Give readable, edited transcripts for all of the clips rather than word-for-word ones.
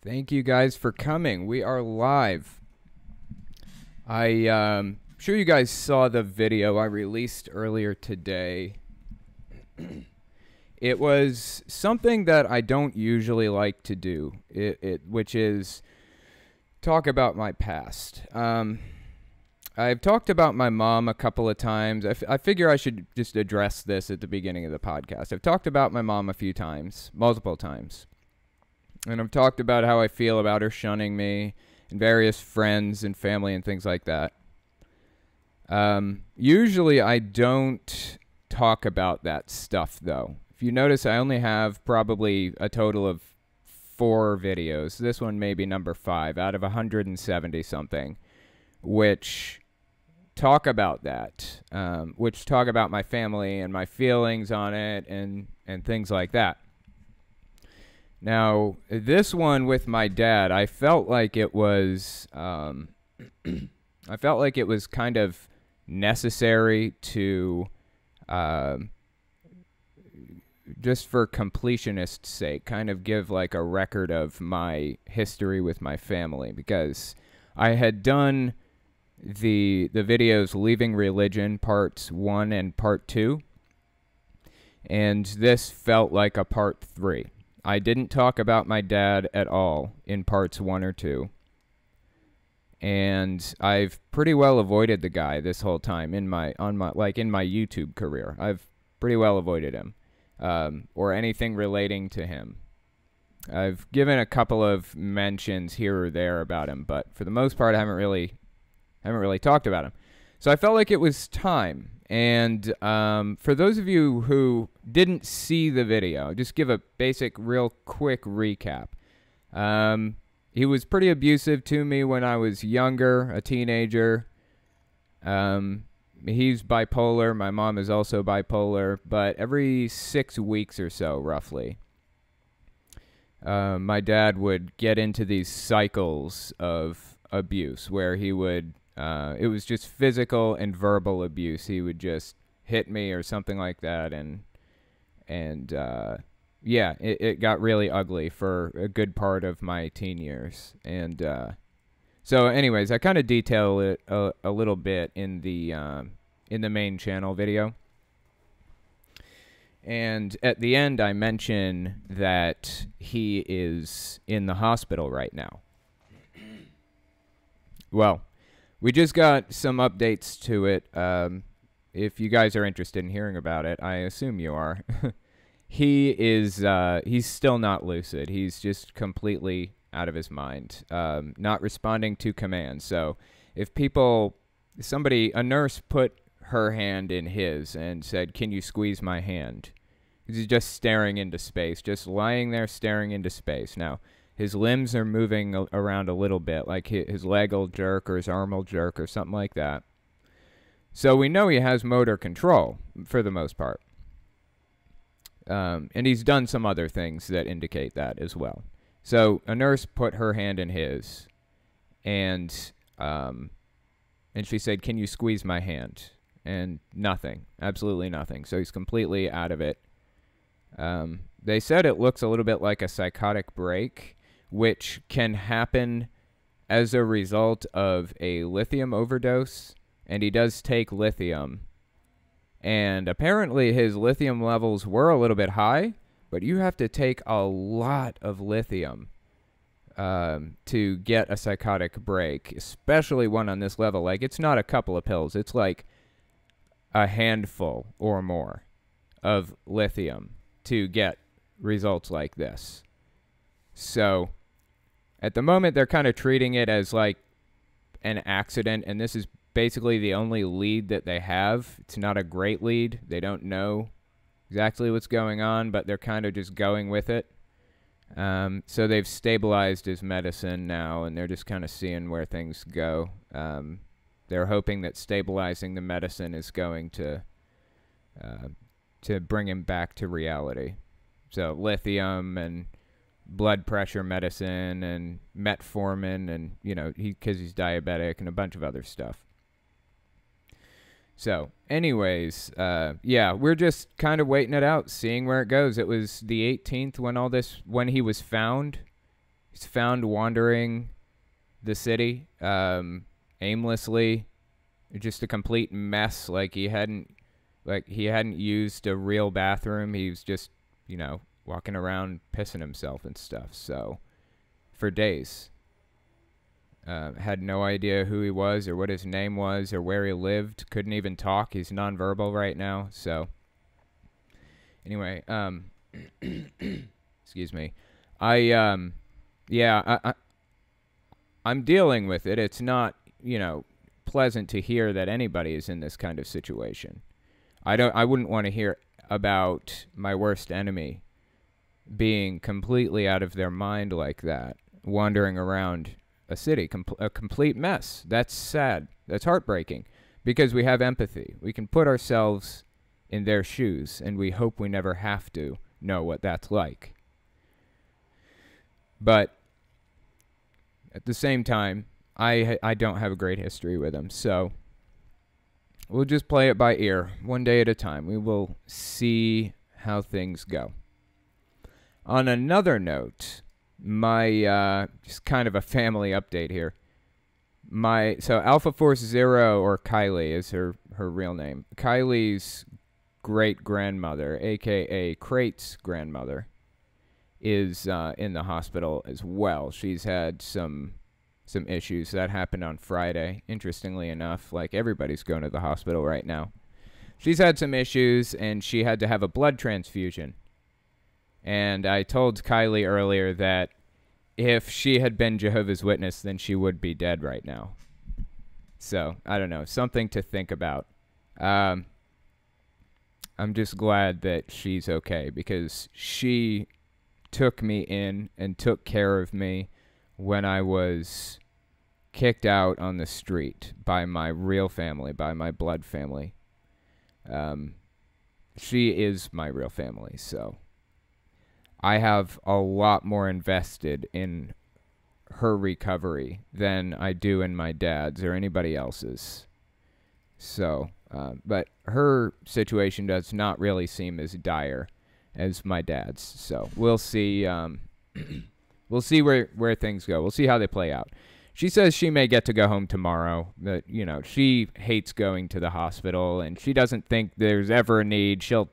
Thank you guys for coming. We are live. I'm sure you guys saw the video I released earlier today. It was something that I don't usually like to do, which is talk about my past. I've talked about my mom a couple of times. I figure I should just address this at the beginning of the podcast. I've talked about my mom a few times, multiple times. And I've talked about how I feel about her shunning me and various friends and family and things like that. Usually I don't talk about that stuff, though. If you notice, I only have probably a total of 4 videos. This one may be number 5 out of 170-something, which talk about that, which talk about my family and my feelings on it and things like that. Now, this one with my dad, I felt like it was, I felt like it was kind of necessary to, just for completionist's sake, kind of give like a record of my history with my family, because I had done the videos Leaving Religion parts 1 and part 2, and this felt like a part 3. I didn't talk about my dad at all in parts 1 or 2. And I've pretty well avoided the guy this whole time in my YouTube career. I've pretty well avoided him, or anything relating to him. I've given a couple of mentions here or there about him, but for the most part I haven't really talked about him. So I felt like it was time. And for those of you who didn't see the video, just give a basic, real quick recap. He was pretty abusive to me when I was younger, a teenager. He's bipolar. My mom is also bipolar. But every 6 weeks or so, roughly, my dad would get into these cycles of abuse where he would... it was just physical and verbal abuse. He would just hit me or something like that, and yeah, it got really ugly for a good part of my teen years. And so anyways, I kind of detail it a little bit in the main channel video. And at the end, I mention that he is in the hospital right now. Well, we just got some updates to it. If you guys are interested in hearing about it, I assume you are. He's still not lucid. He's just completely out of his mind, not responding to commands. So if a nurse put her hand in his and said, "Can you squeeze my hand?" He's just staring into space, just lying there staring into space. Now, his limbs are moving around a little bit, like his leg will jerk or his arm will jerk or something like that. So we know he has motor control for the most part. And he's done some other things that indicate that as well. So a nurse put her hand in his, and she said, "Can you squeeze my hand?" And nothing, absolutely nothing. So he's completely out of it. They said it looks a little bit like a psychotic break, which can happen as a result of a lithium overdose, and he does take lithium. And apparently his lithium levels were a little bit high, but you have to take a lot of lithium to get a psychotic break, especially one on this level. Like, it's not a couple of pills. It's like a handful or more of lithium to get results like this. So at the moment, they're kind of treating it as like an accident, and this is basically the only lead that they have. It's not a great lead. They don't know exactly what's going on, but they're kind of just going with it. So they've stabilized his medicine now, and they're just kind of seeing where things go. They're hoping that stabilizing the medicine is going to bring him back to reality. So lithium and blood pressure medicine and metformin, and because he's diabetic, and a bunch of other stuff. So anyways, yeah, we're just kind of waiting it out, seeing where it goes. It was the 18th when he was found, He's found wandering the city aimlessly, just a complete mess. Like he hadn't used a real bathroom. He was just, walking around pissing himself and stuff. So for days, had no idea who he was or what his name was or where he lived. Couldn't even talk. He's nonverbal right now. So anyway, excuse me. I'm dealing with it. It's not, pleasant to hear that anybody is in this kind of situation. I wouldn't want to hear about my worst enemy being completely out of their mind like that, wandering around a city, a complete mess. That's sad. That's heartbreaking because we have empathy. We can put ourselves in their shoes, and we hope we never have to know what that's like. But at the same time, I don't have a great history with him, so we'll just play it by ear, one day at a time. We will see how things go. On another note, my just kind of a family update here. So Alpha Force Zero, or Kylie is her real name. Kylie's great-grandmother, a.k.a. Crate's grandmother, is in the hospital as well. She's had some issues. That happened on Friday, interestingly enough. Like, everybody's going to the hospital right now. She's had some issues, and she had to have a blood transfusion. And I told Kylie earlier that if she had been Jehovah's Witness, then she would be dead right now. So, I don't know. Something to think about. I'm just glad that she's okay, because she took me in and took care of me when I was kicked out on the street by my real family, by my blood family. She is my real family, so I have a lot more invested in her recovery than I do in my dad's or anybody else's. So, but her situation does not really seem as dire as my dad's. So we'll see. We'll see where things go. We'll see how they play out. She says she may get to go home tomorrow, but, she hates going to the hospital, and she doesn't think there's ever a need. She'll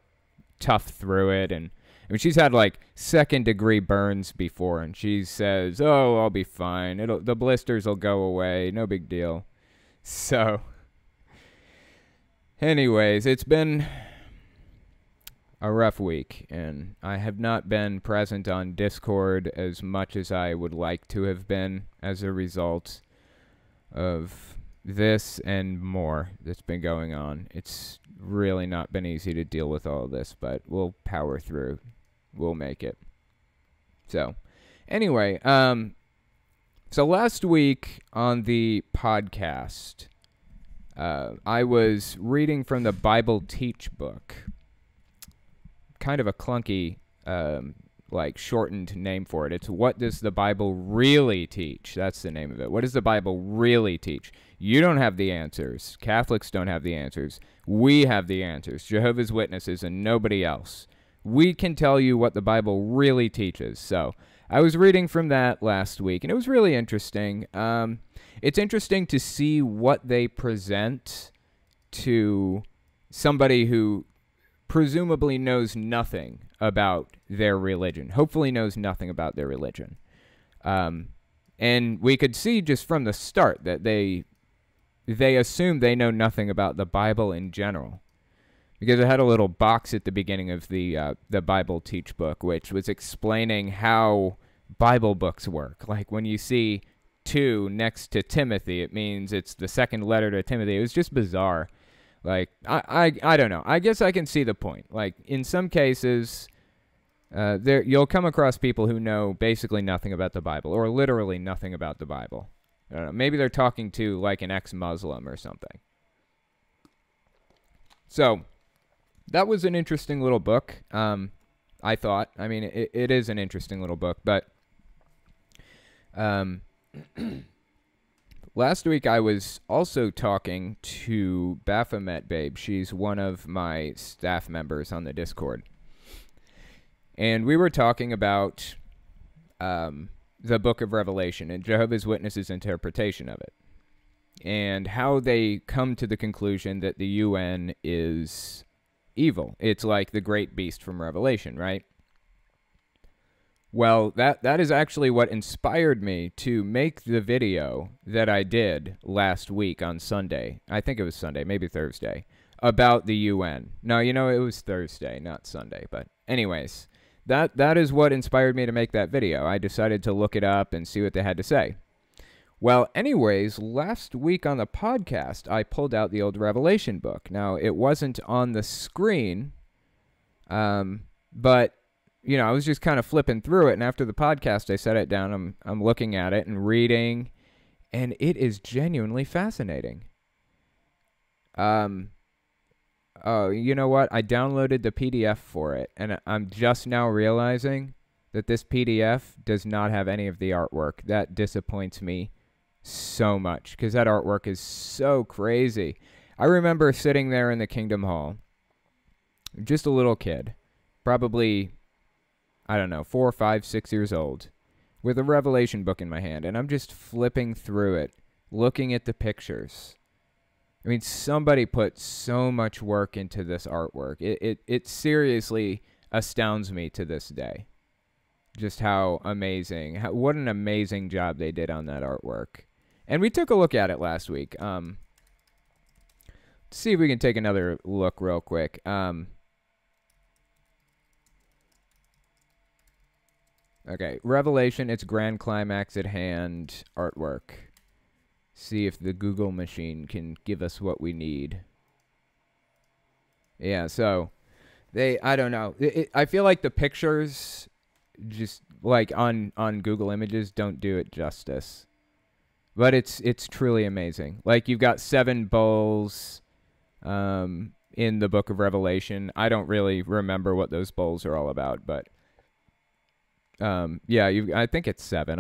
tough through it, and she's had, like, second-degree burns before, and she says, oh, I'll be fine. The blisters will go away. No big deal. So, anyways, it's been a rough week, and I have not been present on Discord as much as I would like to have been as a result of this and more that's been going on. It's really not been easy to deal with all of this, but we'll power through. We'll make it. So, anyway, so last week on the podcast, I was reading from the Bible Teach book. Kind of a clunky, shortened name for it. It's What Does the Bible Really Teach? That's the name of it. What does the Bible really teach? You don't have the answers. Catholics don't have the answers. We have the answers. Jehovah's Witnesses and nobody else. We can tell you what the Bible really teaches. So I was reading from that last week, and it was really interesting. It's interesting to see what they present to somebody who presumably knows nothing about their religion. Hopefully knows nothing about their religion. And we could see just from the start that they assume they know nothing about the Bible in general. Because it had a little box at the beginning of the Bible Teach book, which was explaining how Bible books work. Like when you see 2 next to Timothy, it means it's the second letter to Timothy. It was just bizarre. Like, I don't know. I guess I can see the point. Like, in some cases, you'll come across people who know basically nothing about the Bible, or literally nothing about the Bible. I don't know. Maybe they're talking to, like, an ex-Muslim or something. So, that was an interesting little book, I thought. I mean, it is an interesting little book, but last week I was also talking to Baphomet Babe. She's one of my staff members on the Discord. And we were talking about the book of Revelation and Jehovah's Witnesses' interpretation of it, and how they come to the conclusion that the UN is evil. It's like the great beast from Revelation, right? Well, that is actually what inspired me to make the video that I did last week on Sunday. I think it was Sunday, maybe Thursday, about the UN. No, it was Thursday, not Sunday. But anyways, that is what inspired me to make that video. I decided to look it up and see what they had to say. Well, anyways, last week on the podcast, I pulled out the old Revelation book. Now, it wasn't on the screen, but I was just kind of flipping through it, and after the podcast, I set it down. I'm looking at it and reading, and it is genuinely fascinating. Oh, you know what? I downloaded the PDF for it, and I'm just now realizing that this PDF does not have any of the artwork. That disappoints me so much, because that artwork is so crazy. I remember sitting there in the Kingdom Hall, just a little kid, probably, I don't know, 4, 5, 6 years old, with a Revelation book in my hand, and I'm just flipping through it, looking at the pictures. I mean, somebody put so much work into this artwork. It seriously astounds me to this day, just how amazing, what an amazing job they did on that artwork. And we took a look at it last week. Let's see if we can take another look real quick. Okay, Revelation, its grand climax at hand, artwork. See if the Google machine can give us what we need. Yeah, so I don't know. I feel like the pictures, just like on Google Images, don't do it justice. But it's truly amazing. Like, you've got 7 bowls in the book of Revelation. I don't really remember what those bowls are all about, but yeah, I think it's 7.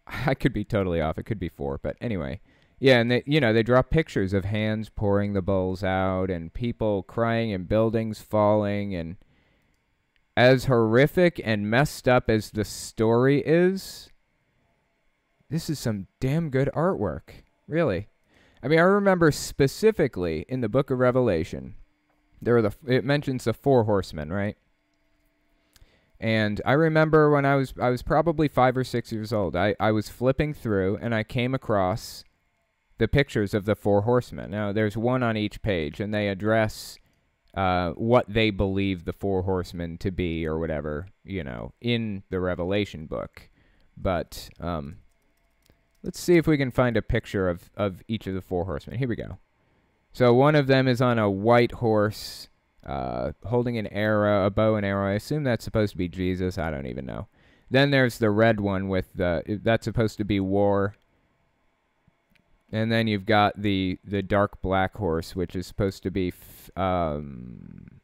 I could be totally off. It could be 4, but anyway. Yeah, and they draw pictures of hands pouring the bowls out and people crying and buildings falling, and as horrific and messed up as the story is, this is some damn good artwork, really. I mean, I remember specifically in the book of Revelation, it mentions the 4 horsemen, right? And I remember when I was probably 5 or 6 years old, I was flipping through and I came across the pictures of the 4 horsemen. Now, there's one on each page, and they address what they believe the 4 horsemen to be or whatever, in the Revelation book. But let's see if we can find a picture of each of the 4 horsemen. Here we go. So one of them is on a white horse, holding an arrow, a bow and arrow. I assume that's supposed to be Jesus. I don't even know. Then there's the red one with that's supposed to be war. And then you've got the dark black horse, which is supposed to be famine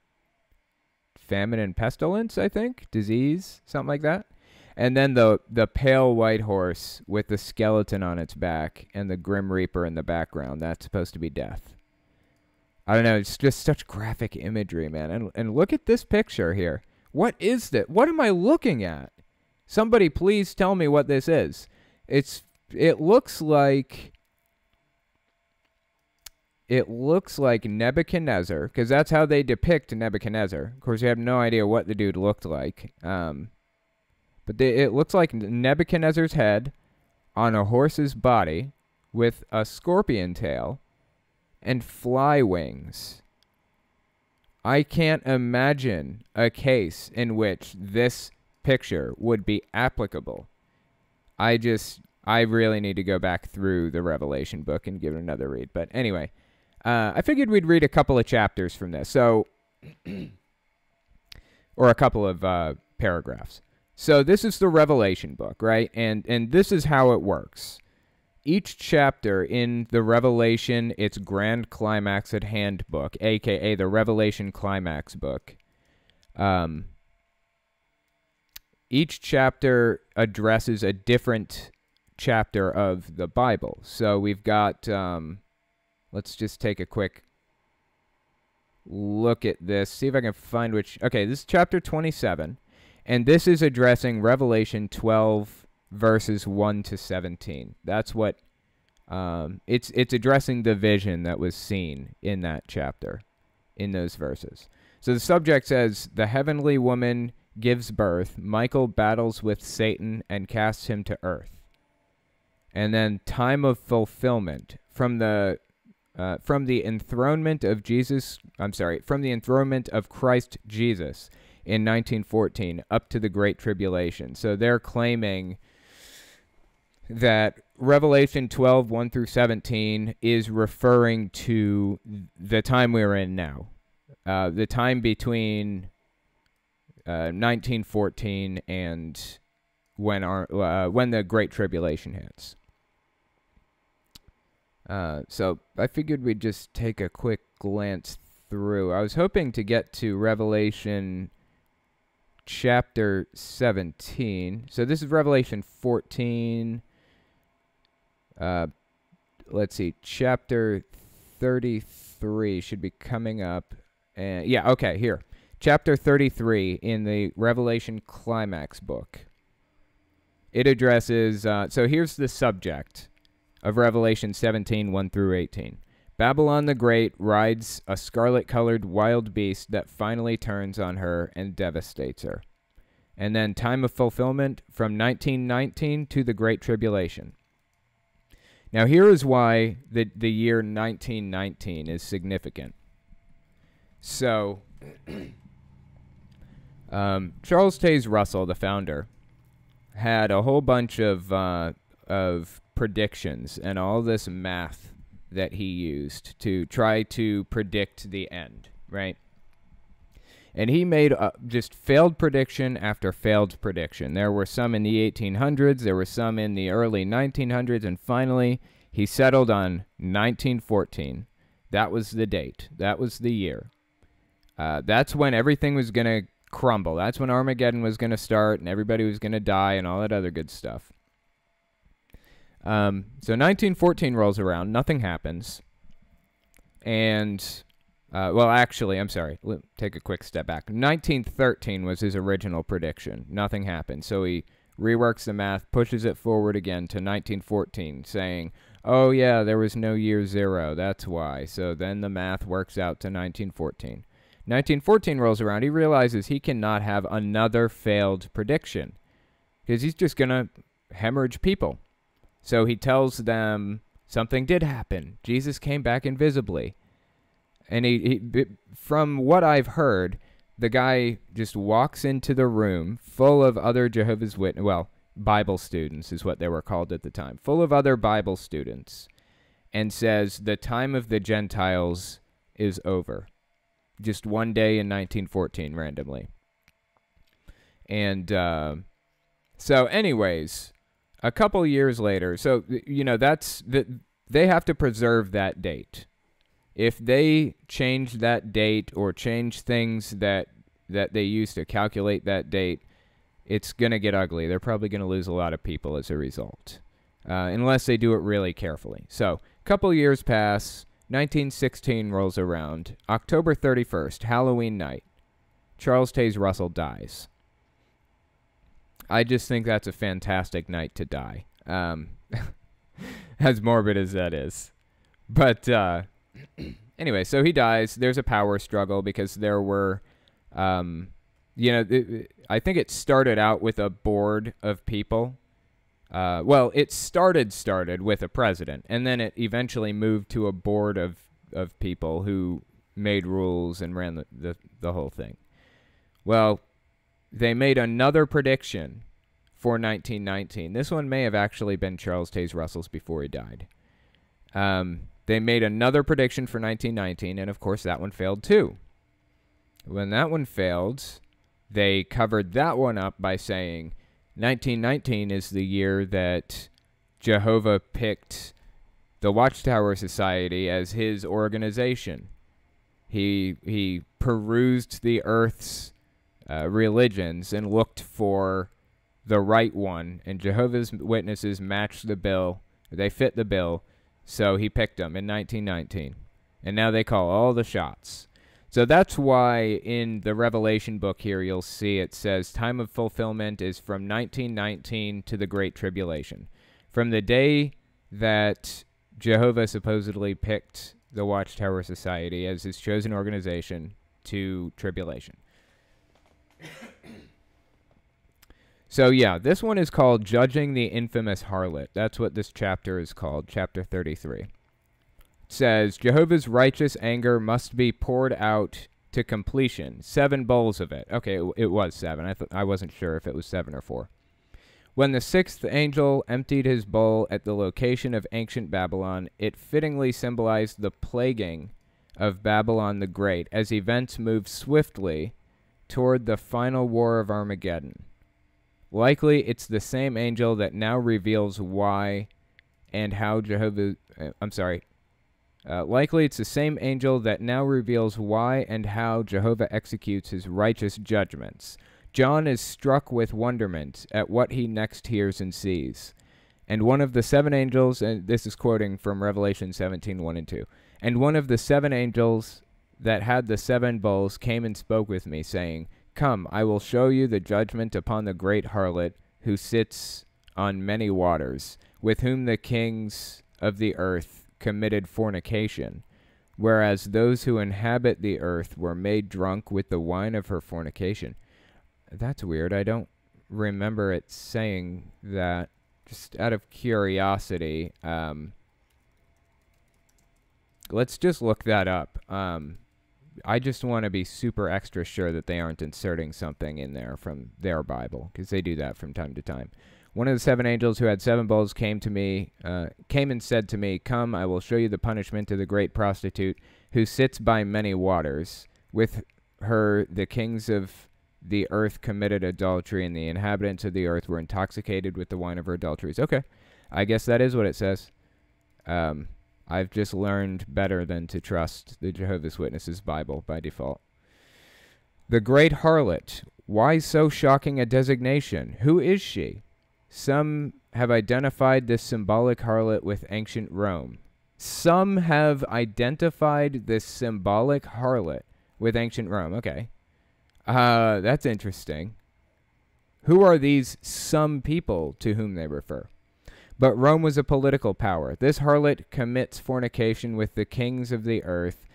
and pestilence, I think, disease, something like that. And then the pale white horse with the skeleton on its back and the Grim Reaper in the background, that's supposed to be death. I don't know, it's just such graphic imagery, man. And look at this picture here. What is that? What am I looking at? Somebody please tell me what this is. It looks like Nebuchadnezzar, because that's how they depict Nebuchadnezzar. Of course, you have no idea what the dude looked like. But it looks like Nebuchadnezzar's head on a horse's body with a scorpion tail and fly wings. I can't imagine a case in which this picture would be applicable. I really need to go back through the Revelation book and give it another read. But anyway, I figured we'd read a couple of chapters from this. So, or a couple of paragraphs. So this is the Revelation book, right? And this is how it works. Each chapter in the Revelation, its grand climax at hand book, a.k.a. the Revelation Climax book, each chapter addresses a different chapter of the Bible. So we've got, let's just take a quick look at this, see if I can find which. Okay, this is chapter 27, and this is addressing Revelation 12, verses 1 to 17. That's what it's addressing the vision that was seen in that chapter, in those verses. So the subject says, the heavenly woman gives birth. Michael battles with Satan and casts him to earth. And then time of fulfillment from the enthronement of from the enthronement of Christ Jesus in 1914 up to the Great Tribulation. So they're claiming that Revelation 12, 1 through 17 is referring to the time we're in now. The time between 1914 and when the Great Tribulation hits. So I figured we'd just take a quick glance through. I was hoping to get to Revelation chapter 17. So this is Revelation 14. Let's see. Chapter 33 should be coming up. Yeah, okay, here. Chapter 33 in the Revelation Climax book. It addresses, so here's the subject of Revelation 17, 1 through 18. Babylon the Great rides a scarlet-colored wild beast that finally turns on her and devastates her. And then time of fulfillment from 1919 to the Great Tribulation. Now here is why the year 1919 is significant. So, Charles Taze Russell, the founder, had a whole bunch of predictions and all this math that he used to try to predict the end, right? And he made just failed prediction after failed prediction. There were some in the 1800s, there were some in the early 1900s, and finally he settled on 1914. That was the date. That was the year. That's when everything was going to crumble. That's when Armageddon was going to start and everybody was going to die and all that other good stuff. So 1914 rolls around. Nothing happens. And, well, actually, I'm sorry. Take a quick step back. 1913 was his original prediction. Nothing happened. So he reworks the math, pushes it forward again to 1914, saying, oh, yeah, there was no year zero. That's why. So then the math works out to 1914. 1914 rolls around. He realizes he cannot have another failed prediction because he's just going to hemorrhage people. So he tells them something did happen. Jesus came back invisibly. And he from what I've heard, the guy just walks into the room full of other Jehovah's Witnesses, well, Bible students is what they were called at the time, full of other Bible students, and says the time of the Gentiles is over. Just one day in 1914, randomly. And so anyways, a couple years later, so, you know, they have to preserve that date. If they change that date or change things that they use to calculate that date, it's going to get ugly. They're probably going to lose a lot of people as a result, unless they do it really carefully. So a couple years pass. 1916 rolls around. October 31st, Halloween night. Charles Taze Russell dies. I just think that's a fantastic night to die. As morbid as that is. But anyway, so he dies. There's a power struggle because there were, I think it started out with a board of people. Well, it started with a president, and then it eventually moved to a board of people who made rules and ran the whole thing. Well, they made another prediction for 1919. This one may have actually been Charles Taze Russell's before he died. They made another prediction for 1919, and of course that one failed too. When that one failed, they covered that one up by saying 1919 is the year that Jehovah picked the Watchtower Society as his organization. He perused the earth's religions and looked for the right one, and Jehovah's Witnesses matched the bill. They fit the bill, so he picked them in 1919. And now they call all the shots. So that's why in the Revelation book here, you'll see it says time of fulfillment is from 1919 to the Great Tribulation. From the day that Jehovah supposedly picked the Watchtower Society as his chosen organization to tribulation. So yeah, this one is called Judging the Infamous Harlot. That's what this chapter is called, chapter 33. It says, Jehovah's righteous anger must be poured out to completion. 7 bowls of it. Okay, it was 7. I wasn't sure if it was 7 or 4. When the 6th angel emptied his bowl at the location of ancient Babylon, it fittingly symbolized the plaguing of Babylon the Great as events moved swiftly toward the final war of Armageddon. Likely, it's the same angel that now reveals why and how likely, it's the same angel that now reveals why and how Jehovah executes his righteous judgments. John is struck with wonderment at what he next hears and sees. And one of the 7 angels, and this is quoting from Revelation 17, 1 and 2, and one of the 7 angels that had the 7 bowls came and spoke with me, saying, Come, I will show you the judgment upon the great harlot who sits on many waters, with whom the kings of the earth committed fornication, whereas those who inhabit the earth were made drunk with the wine of her fornication. That's weird. I don't remember it saying that. Just out of curiosity, let's just look that up. I just want to be super extra sure that they aren't inserting something in there from their Bible, because they do that from time to time. One of the 7 angels who had 7 bowls came and said to me, Come, I will show you the punishment of the great prostitute who sits by many waters. With her the kings of the earth committed adultery, and the inhabitants of the earth were intoxicated with the wine of her adulteries. Okay, I guess that is what it says. I've just learned better than to trust the Jehovah's Witnesses Bible by default. The great harlot. Why so shocking a designation? Who is she? Some have identified this symbolic harlot with ancient Rome. Some have identified this symbolic harlot with ancient Rome. Okay. That's interesting. Who are these some people to whom they refer? But Rome was a political power. This harlot commits fornication with the kings of the earth,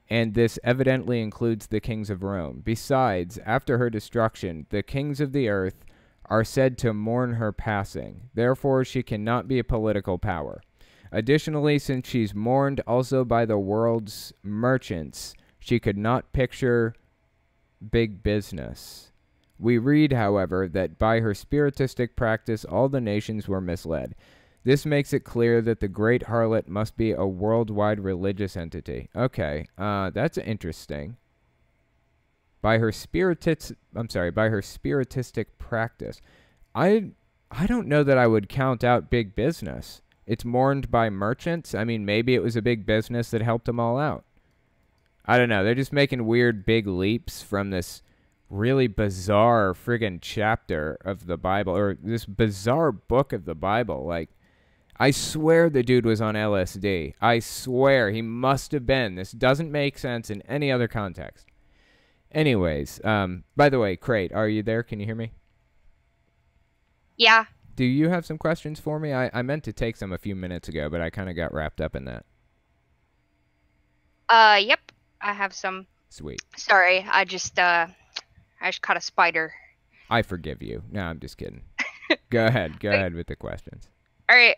and this evidently includes the kings of Rome. Besides, after her destruction, the kings of the earth are said to mourn her passing. Therefore, she cannot be a political power. Additionally, since she's mourned also by the world's merchants, she could not picture big business. We read, however, that by her spiritistic practice all the nations were misled. This makes it clear that the great harlot must be a worldwide religious entity. Okay, that's interesting. By her spiritistic practice. I don't know that I would count out big business. It's mourned by merchants. I mean, maybe it was a big business that helped them all out. I don't know. They're just making weird big leaps from this really bizarre friggin' chapter of the Bible, or this bizarre book of the Bible. Like, I swear the dude was on LSD. I swear he must have been. This doesn't make sense in any other context. Anyways, by the way, Crate, are you there? Can you hear me? Yeah. Do you have some questions for me? I meant to take some a few minutes ago, but I kind of got wrapped up in that. Yep. I have some. Sweet. Sorry, I just caught a spider. I forgive you. No, I'm just kidding. Go ahead. Go ahead with the questions. All right.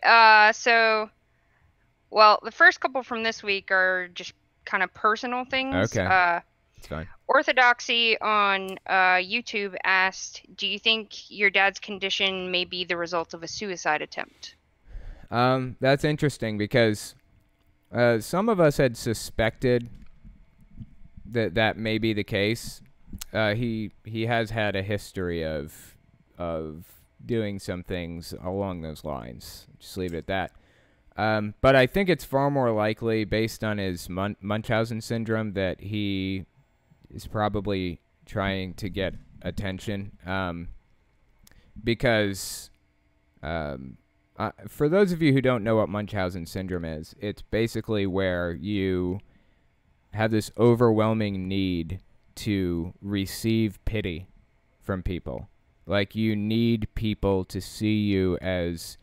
Well, the first couple from this week are just kind of personal things. Okay. It's fine. Orthodoxy on YouTube asked, do you think your dad's condition may be the result of a suicide attempt? That's interesting because some of us had suspected that may be the case. He has had a history of doing some things along those lines. Just leave it at that. But I think it's far more likely, based on his Munchausen syndrome, that he is probably trying to get attention. Because for those of you who don't know what Munchausen syndrome is, it's basically where you have this overwhelming need to receive pity from people. Like, you need people to see you as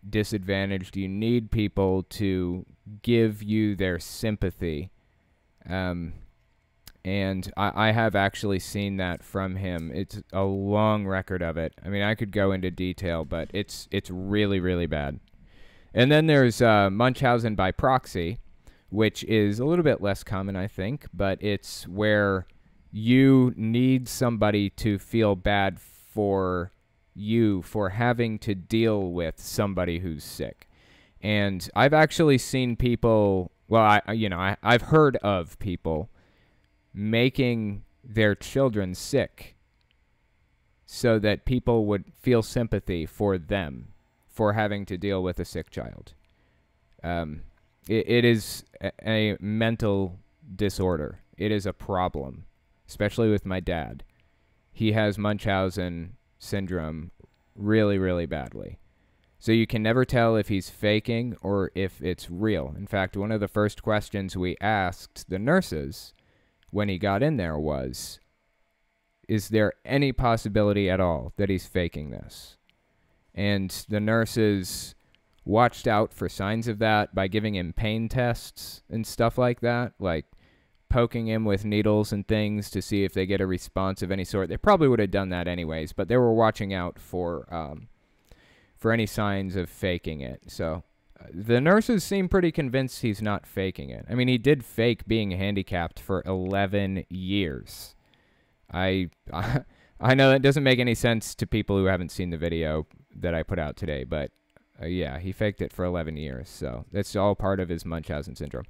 disadvantaged. You need people to give you their sympathy. And I have actually seen that from him. It's a long record of it. I mean, I could go into detail, but it's really, really bad. And then there's Munchausen by proxy, which is a little bit less common, I think, but it's where you need somebody to feel bad for you for having to deal with somebody who's sick. And I've actually seen people, well, I've heard of people making their children sick so that people would feel sympathy for them for having to deal with a sick child. It is a mental disorder. It is a problem, especially with my dad. He has Munchausen syndrome really, really badly. So you can never tell if he's faking or if it's real. In fact, one of the first questions we asked the nurses when he got in there was, is there any possibility at all that he's faking this? And the nurses watched out for signs of that by giving him pain tests and stuff like that, like poking him with needles and things to see if they get a response of any sort. They probably would have done that anyways, but they were watching out for any signs of faking it. So the nurses seem pretty convinced he's not faking it. I mean, he did fake being handicapped for 11 years. I know that doesn't make any sense to people who haven't seen the video that I put out today, but yeah, he faked it for 11 years. So that's all part of his Munchausen syndrome.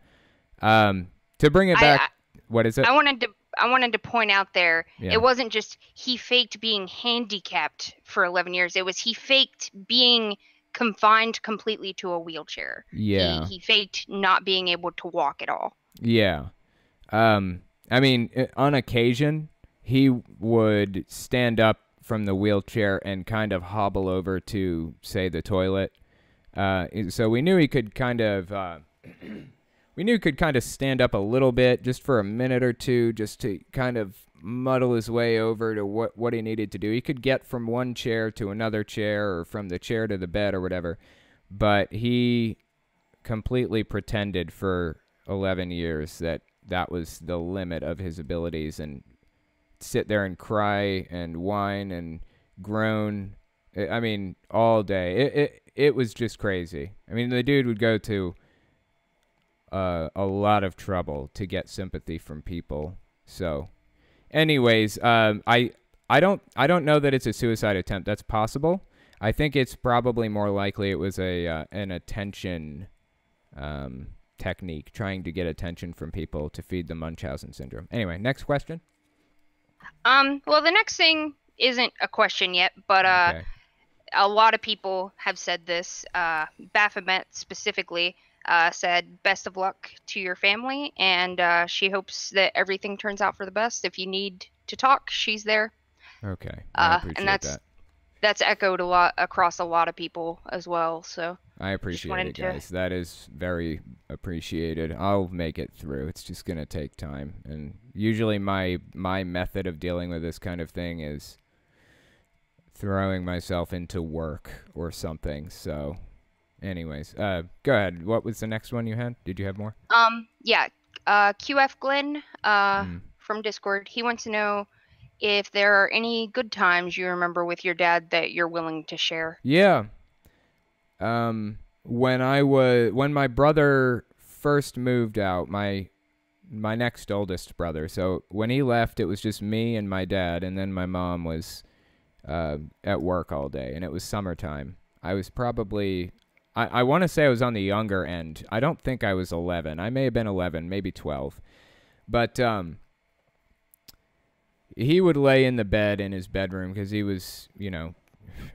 To bring it back, what is it? I wanted to point out there, It wasn't just he faked being handicapped for 11 years. It was he faked being confined completely to a wheelchair. Yeah. He faked not being able to walk at all. Yeah. I mean, on occasion, he would stand up from the wheelchair and kind of hobble over to, say, the toilet. So we knew he could kind of stand up a little bit just for a minute or two, just to kind of muddle his way over to what he needed to do. He could get from one chair to another chair or from the chair to the bed or whatever, but he completely pretended for 11 years that was the limit of his abilities, and sit there and cry and whine and groan. I mean, all day. It was just crazy. I mean, the dude would go to a lot of trouble to get sympathy from people. So, anyways, I don't know that it's a suicide attempt. That's possible. I think it's probably more likely it was an attention technique, trying to get attention from people to feed the Munchausen syndrome. Anyway, next question. Well, the next thing isn't a question yet, but Okay. A lot of people have said this. Baphomet specifically said, "Best of luck to your family," and she hopes that everything turns out for the best. If you need to talk, she's there. Okay. I appreciate and that. That's echoed a lot across a lot of people as well. So I appreciate it, guys. That is very appreciated. I'll make it through. It's just gonna take time, and usually my method of dealing with this kind of thing is throwing myself into work or something. So, anyways, go ahead. What was the next one you had? Did you have more? Yeah. QF Glenn from Discord. He wants to know if there are any good times you remember with your dad that you're willing to share. Yeah. When my brother first moved out, my next oldest brother. So when he left, it was just me and my dad, and then my mom was at work all day, and it was summertime. I was probably, I want to say I was on the younger end. I don't think I was 11. I may have been 11, maybe 12. But he would lay in the bed in his bedroom because he was,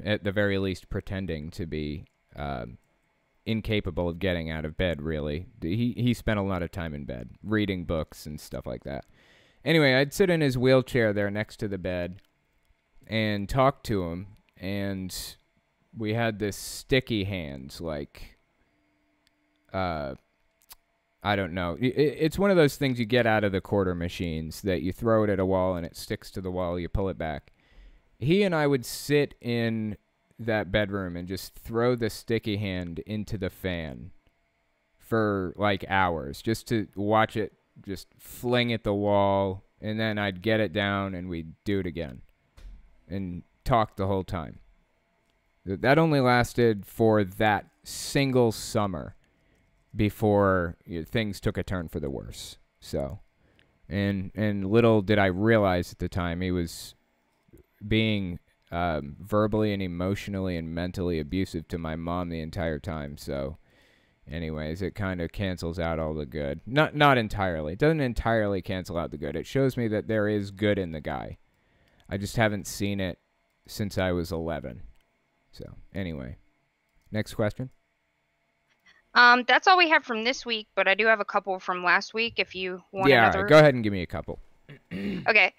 at the very least pretending to be incapable of getting out of bed, really. He spent a lot of time in bed, reading books and stuff like that. Anyway, I'd sit in his wheelchair there next to the bed and talk to him, and we had this sticky hands, like, I I don't know. It's one of those things you get out of the quarter machines that you throw it at a wall and it sticks to the wall. You pull it back. He and I would sit in that bedroom and just throw the sticky hand into the fan for like hours just to watch it just fling at the wall, and then I'd get it down and we'd do it again and talk the whole time. That only lasted for that single summer before things took a turn for the worse. So, and little did I realize at the time he was being verbally and emotionally and mentally abusive to my mom the entire time. So, anyways, it kind of cancels out all the good. Not entirely. It doesn't entirely cancel out the good. It shows me that there is good in the guy. I just haven't seen it since I was 11. So, anyway. Next question. That's all we have from this week, but I do have a couple from last week if you want another. Yeah, go ahead and give me a couple. Okay.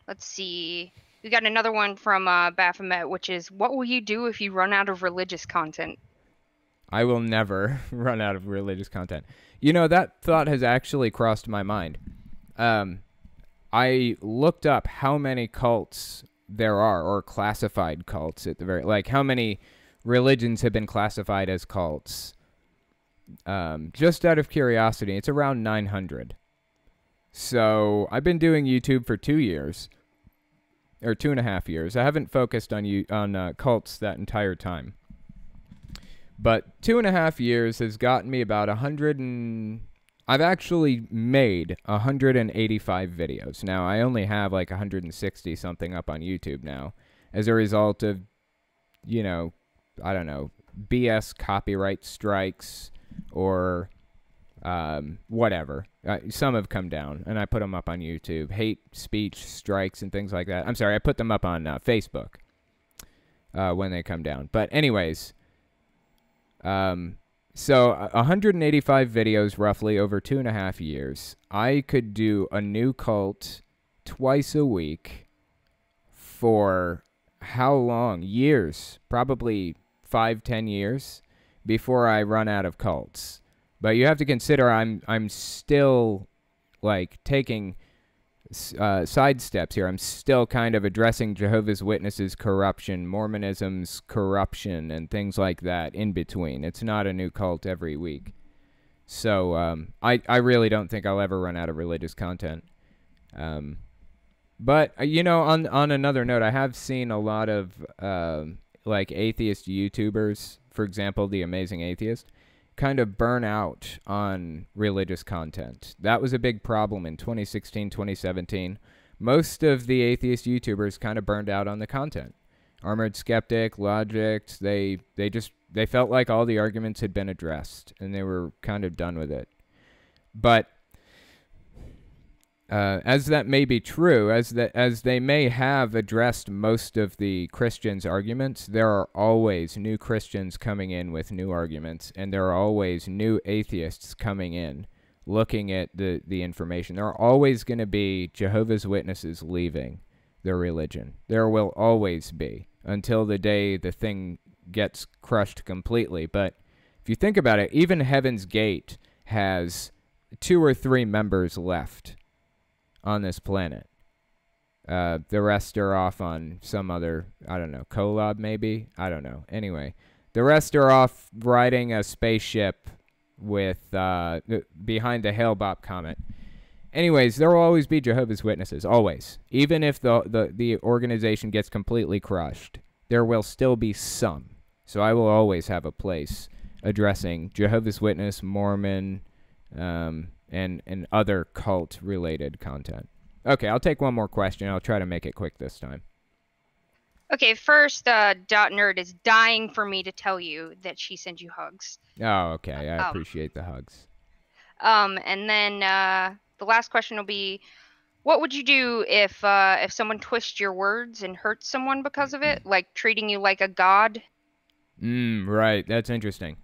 Let's see. We got another one from Baphomet, which is, what will you do if you run out of religious content? I will never run out of religious content. You know, that thought has actually crossed my mind. I looked up how many cults there are, or classified cults at the very, like how many religions have been classified as cults. Just out of curiosity, it's around 900. So I've been doing YouTube for 2 years, or 2.5 years. I haven't focused on cults that entire time. But 2.5 years has gotten me about 100 and... I've actually made 185 videos. Now, I only have like 160 something up on YouTube now as a result of, you know, I don't know, BS copyright strikes or whatever. Some have come down, and I put them up on YouTube. Hate speech strikes and things like that. I'm sorry, I put them up on Facebook when they come down. But anyways... So 185 videos roughly over 2.5 years. I could do a new cult twice a week for how long? Years. Probably 5-10 years before I run out of cults. But you have to consider I'm still like taking side steps here. I'm still kind of addressing Jehovah's Witnesses' corruption, Mormonism's corruption, and things like that in between. It's not a new cult every week. So I really don't think I'll ever run out of religious content. But, you know, on another note, I have seen a lot of like atheist YouTubers, for example, The Amazing Atheist, kind of burn out on religious content. That was a big problem in 2016, 2017. Most of the atheist YouTubers kind of burned out on the content. Armored Skeptic, Logic, they felt like all the arguments had been addressed, and they were kind of done with it. But as that may be true, as they may have addressed most of the Christians' arguments, there are always new Christians coming in with new arguments, and there are always new atheists coming in looking at the information. There are always going to be Jehovah's Witnesses leaving their religion. There will always be, until the day the thing gets crushed completely. But if you think about it, even Heaven's Gate has 2 or 3 members left on this planet. The rest are off on some other, I don't know, collab maybe? I don't know. Anyway, the rest are off riding a spaceship with behind the Hale-Bopp comet. Anyways, there will always be Jehovah's Witnesses, always. Even if the organization gets completely crushed, there will still be some. So I will always have a place addressing Jehovah's Witness, Mormon, and other cult-related content. Okay, I'll take one more question. I'll try to make it quick this time. Okay, first, .nerd is dying for me to tell you that she sends you hugs. Oh, okay. I appreciate the hugs. And then the last question will be, what would you do if someone twists your words and hurts someone because of it? Like treating you like a god? Right. That's interesting.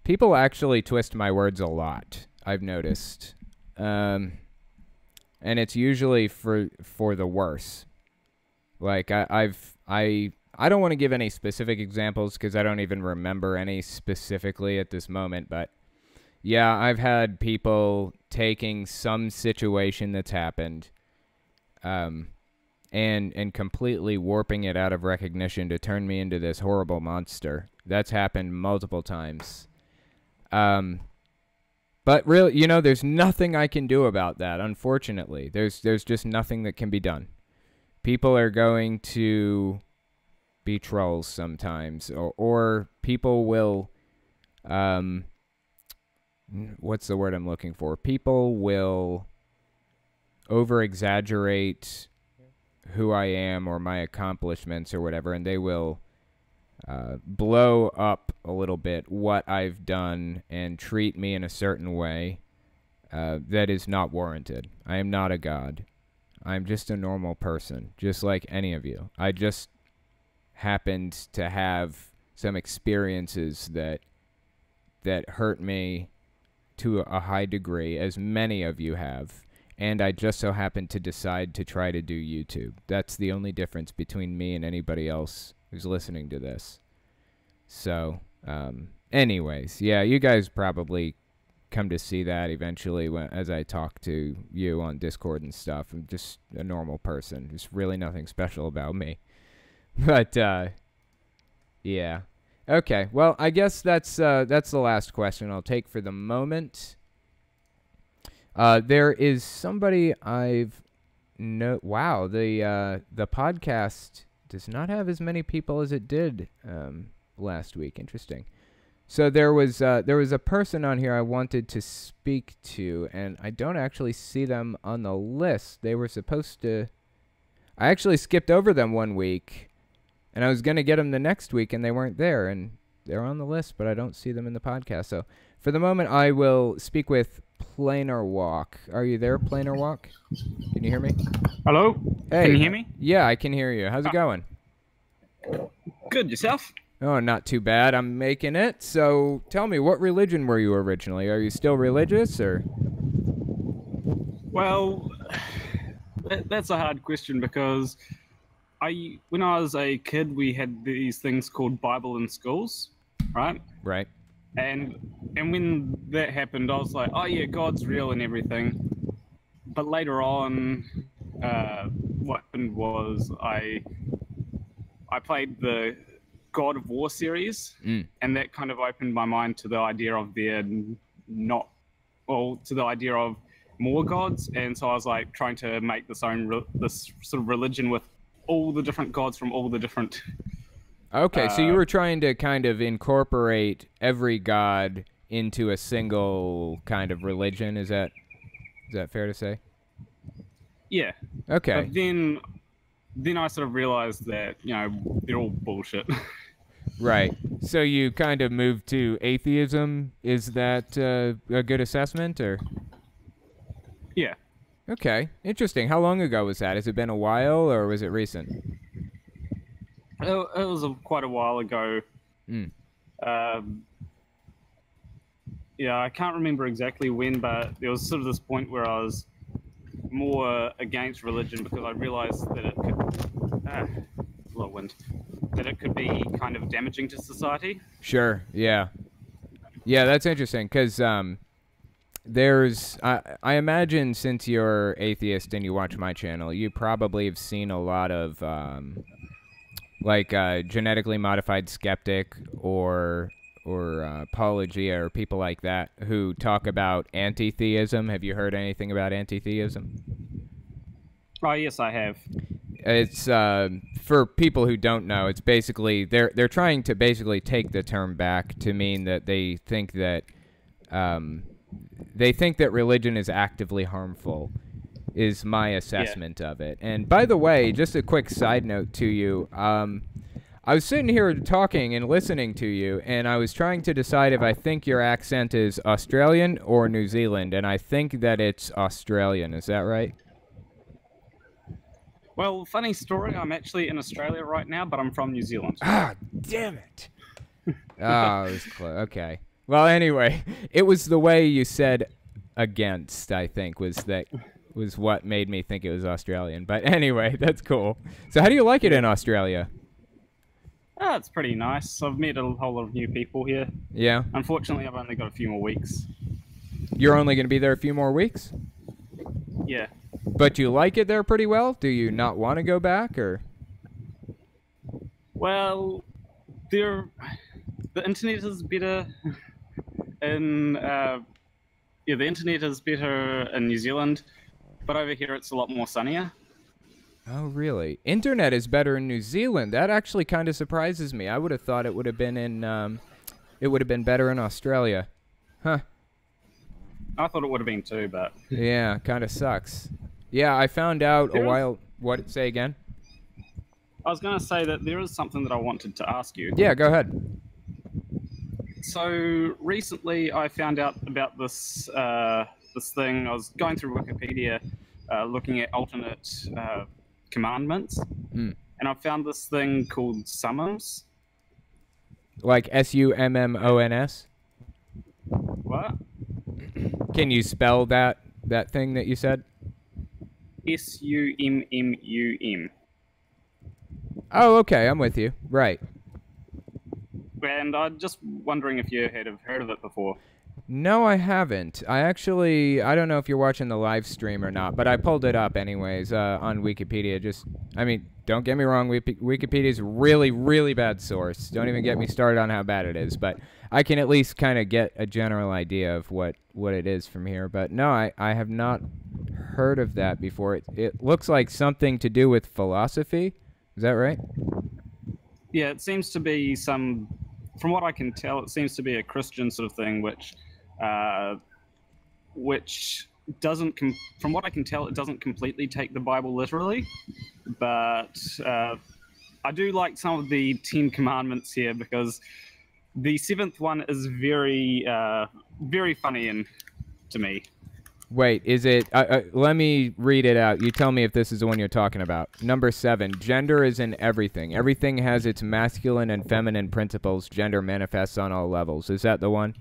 People actually twist my words a lot, I've noticed. And it's usually for the worse. Like I I don't want to give any specific examples because I don't even remember any specifically at this moment, but yeah, I've had people taking some situation that's happened and completely warping it out of recognition to turn me into this horrible monster. That's happened multiple times. But really, there's nothing I can do about that, unfortunately. There's just nothing that can be done. People are going to be trolls sometimes, or people will, what's the word I'm looking for? People will over-exaggerate who I am or my accomplishments or whatever, and they will blow up a little bit what I've done and treat me in a certain way that is not warranted. I am not a god. I'm just a normal person, just like any of you. I just happened to have some experiences that hurt me to a high degree, as many of you have, and I just so happened to decide to try to do YouTube. That's the only difference between me and anybody else who's listening to this. So, anyways, yeah, you guys probably come to see that eventually as I talk to you on Discord and stuff. I'm just a normal person. There's really nothing special about me. But, yeah. Okay, well, I guess that's the last question I'll take for the moment. There is somebody wow, the podcast does not have as many people as it did last week. Interesting. So there was a person on here I wanted to speak to, and I don't actually see them on the list. They were supposed to. I actually skipped over them one week, and I was gonna get them the next week, and they weren't there, and they're on the list, but I don't see them in the podcast. So for the moment, I will speak with Planar Walk. Are you there, Planar Walk? Can you hear me? Hello? Hey. Can you hear me? Yeah, I can hear you. How's it going? Good. Yourself? Oh, not too bad. I'm making it. So tell me, what religion were you originally? Are you still religious, or? Well, that's a hard question because when I was a kid, we had these things called Bible in schools, right? Right. And when that happened, I was like, oh yeah, God's real and everything. But later on, what happened was I played the God of War series, and that kind of opened my mind to the idea of to the idea of more gods. And so I was like trying to make this sort of religion with all the different gods from all the different. Okay, so you were trying to kind of incorporate every god into a single kind of religion. Is that fair to say? Yeah. Okay. But then I sort of realized that they're all bullshit. Right. So you kind of moved to atheism. Is that a good assessment, or? Yeah. Okay. Interesting. How long ago was that? Has it been a while, or was it recent? It was quite a while ago. Yeah, I can't remember exactly when, but there was sort of this point where I was more against religion because I realized that it could that it could be kind of damaging to society. Sure. Yeah. Yeah, that's interesting because there's I imagine, since you're atheist and you watch my channel, you probably have seen a lot of genetically modified skeptic or apologia or people like that who talk about anti-theism. Have you heard anything about anti-theism? Oh, yes, I have. It's for people who don't know, it's basically they're trying to basically take the term back to mean that they think that religion is actively harmful, is my assessment of it. And by the way, just a quick side note to you, I was sitting here talking and listening to you, and I was trying to decide if I think your accent is Australian or New Zealand, and I think that it's Australian. Is that right? Well, funny story, I'm actually in Australia right now, but I'm from New Zealand. Ah, damn it. Oh, it was close. Okay. Well, anyway, it was the way you said against, I think, was what made me think it was Australian. But anyway, that's cool. So how do you like it in Australia? Oh, it's pretty nice. I've met a whole lot of new people here. Yeah. Unfortunately, I've only got a few more weeks. You're only going to be there a few more weeks? Yeah. But you like it there pretty well? Do you not want to go back, or? Well, the internet is better in the internet is better in New Zealand, but over here it's a lot more sunnier. Oh, really? Internet is better in New Zealand. That actually kind of surprises me. I would have thought it would have been it would have been better in Australia. Huh. I thought it would have been too, but Yeah, kind of sucks. Yeah, I found out a while. What? Say again? I was going to say that there is something that I wanted to ask you. Yeah, go ahead. So recently, I found out about this this thing. I was going through Wikipedia, looking at alternate commandments, and I found this thing called summons. Like SUMMONS? What? Can you spell that thing that you said? SUMMUM. Oh, okay, I'm with you. Right. And I'm just wondering if you had heard of it before. No, I haven't. I don't know if you're watching the live stream or not, but I pulled it up anyways on Wikipedia. Don't get me wrong, Wikipedia is a really, really bad source. Don't even get me started on how bad it is, but I can at least kind of get a general idea of what it is from here. But no, I have not heard of that before. It looks like something to do with philosophy. Is that right? Yeah, it seems to be from what I can tell, it seems to be a Christian sort of thing, which doesn't, from what I can tell, it doesn't completely take the Bible literally. But I do like some of the 10 Commandments here because the 7th one is very, very funny to me. Wait, is it? Let me read it out. You tell me if this is the one you're talking about. Number 7, gender is in everything. Everything has its masculine and feminine principles. Gender manifests on all levels. Is that the one?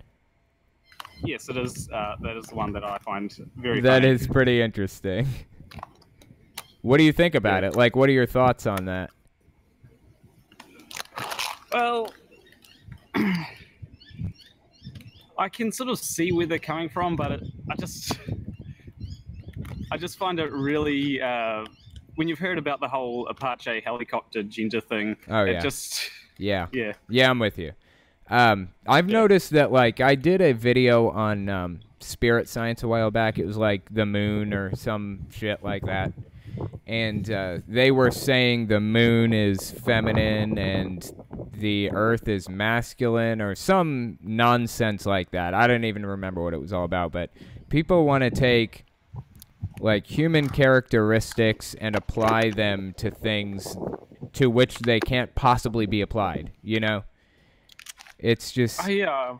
Yes, it is. That is the one that I find very funny. That is pretty interesting. What do you think about it? Like, what are your thoughts on that? Well, I can sort of see where they're coming from, but I just find it really when you've heard about the whole Apache helicopter gender thing. Oh, yeah. It just Yeah, yeah. I'm with you. I've noticed that, like, I did a video on spirit science a while back. It was like the moon or some shit like that. And they were saying the moon is feminine and the earth is masculine or some nonsense like that. I don't even remember what it was all about, but people want to take like human characteristics and apply them to things to which they can't possibly be applied, you know? It's just... I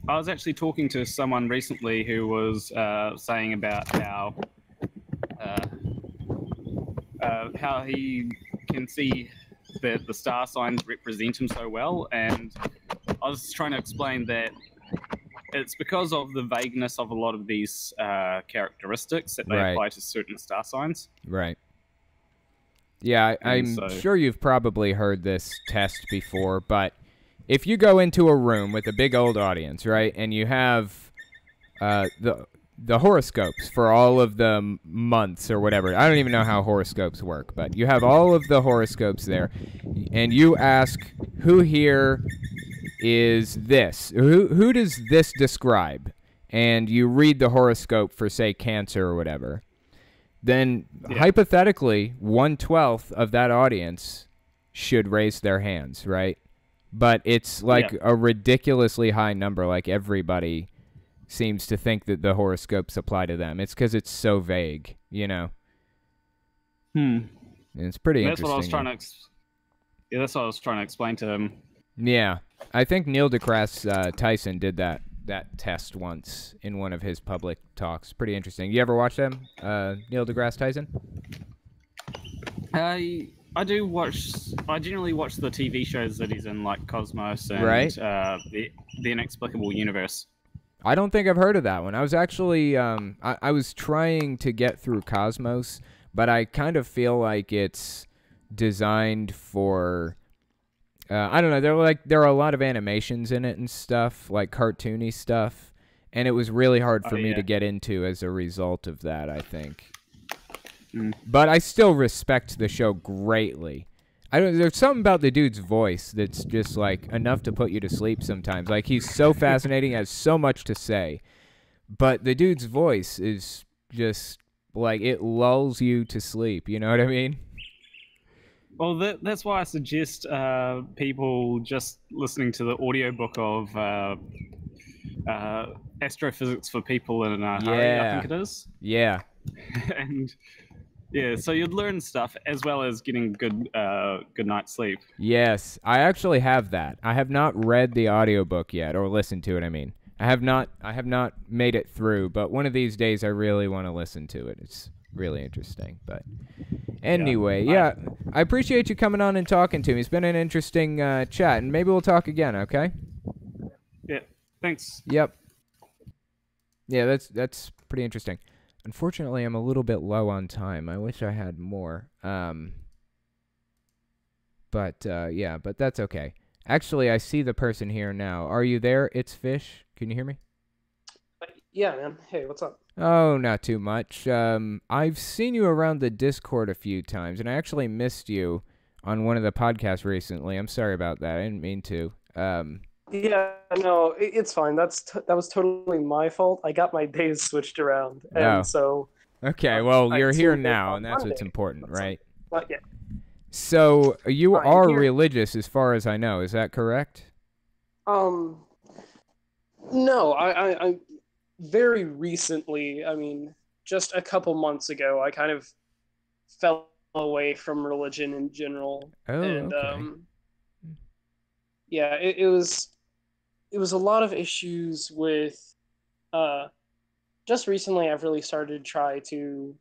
was actually talking to someone recently who was saying about how he can see that the star signs represent him so well, and I was trying to explain that it's because of the vagueness of a lot of these characteristics that they apply to certain star signs. Right. Yeah, I'm sure you've probably heard this test before, but if you go into a room with a big old audience, right, and you have the horoscopes for all of the months or whatever. I don't even know how horoscopes work, but you have all of the horoscopes there, and you ask, who here is this? Who does this describe? And you read the horoscope for, say, Cancer or whatever. Then, hypothetically, 1/12 of that audience should raise their hands, right? But it's like a ridiculously high number, like everybody seems to think that the horoscopes apply to them. It's because it's so vague, you know. And it's pretty interesting. That's what I was trying to. That's what I was trying to explain to him. Yeah, I think Neil deGrasse Tyson did that test once in one of his public talks. Pretty interesting. You ever watch them, Neil deGrasse Tyson? I do watch. I generally watch the TV shows that he's in, like Cosmos and the Inexplicable Universe. I don't think I've heard of that one. I was actually, I was trying to get through Cosmos, but I kind of feel like it's designed for. I don't know. There are a lot of animations in it and stuff, like cartoony stuff, and it was really hard for me to get into as a result of that, I think. But I still respect the show greatly. There's something about the dude's voice that's just like enough to put you to sleep sometimes. Like, he's so fascinating, has so much to say, but the dude's voice is just like, it lulls you to sleep. You know what I mean? Well, that's why I suggest people just listening to the audiobook of Astrophysics for People in a Hurry, I think it is. Yeah. And yeah, so you'd learn stuff as well as getting good night's sleep. Yes, I actually have that. I have not read the audiobook yet, or listened to it, I mean. I have not made it through, but one of these days I really want to listen to it. It's really interesting, but anyway, I appreciate you coming on and talking to me. It's been an interesting chat, and maybe we'll talk again, okay? Yeah, thanks. Yep. Yeah, that's pretty interesting. Unfortunately, I'm a little bit low on time. I wish I had more. But that's okay. Actually, I see the person here now. Are you there? It's Fish. Can you hear me? Yeah, man. Hey, what's up? Oh, not too much. I've seen you around the Discord a few times, and I actually missed you on one of the podcasts recently. I'm sorry about that. I didn't mean to. Yeah, no, it's fine. That was totally my fault. I got my days switched around, and so. Okay, well, you're here now, and that's what's important, right? Yeah. So you are religious, as far as I know. Is that correct? No, I very recently, I mean, just a couple months ago, I kind of fell away from religion in general. Oh, and okay. Yeah, it was a lot of issues with just recently I've really started to try to,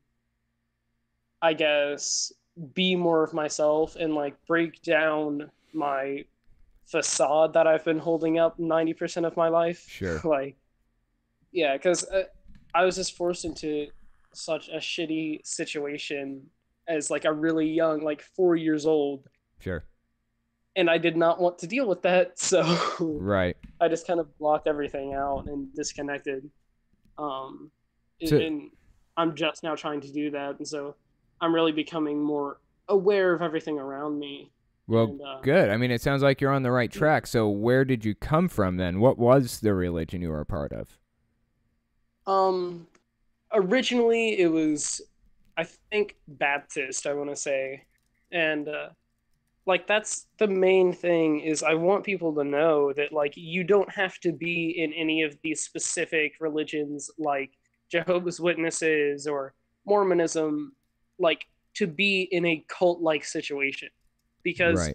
I guess, be more of myself and like break down my facade that I've been holding up 90% of my life. Sure. Like, yeah, because I was just forced into such a shitty situation as like a really young, like 4 years old. Sure. And I did not want to deal with that, so right. I just kind of blocked everything out and disconnected. And I'm just now trying to do that, and so I'm really becoming more aware of everything around me. Well, good. I mean, it sounds like you're on the right track. So where did you come from then? What was the religion you were a part of? Originally it was, I think, Baptist, I want to say. And like, that's the main thing, is I want people to know that like you don't have to be in any of these specific religions like Jehovah's Witnesses or Mormonism, like, to be in a cult-like situation, because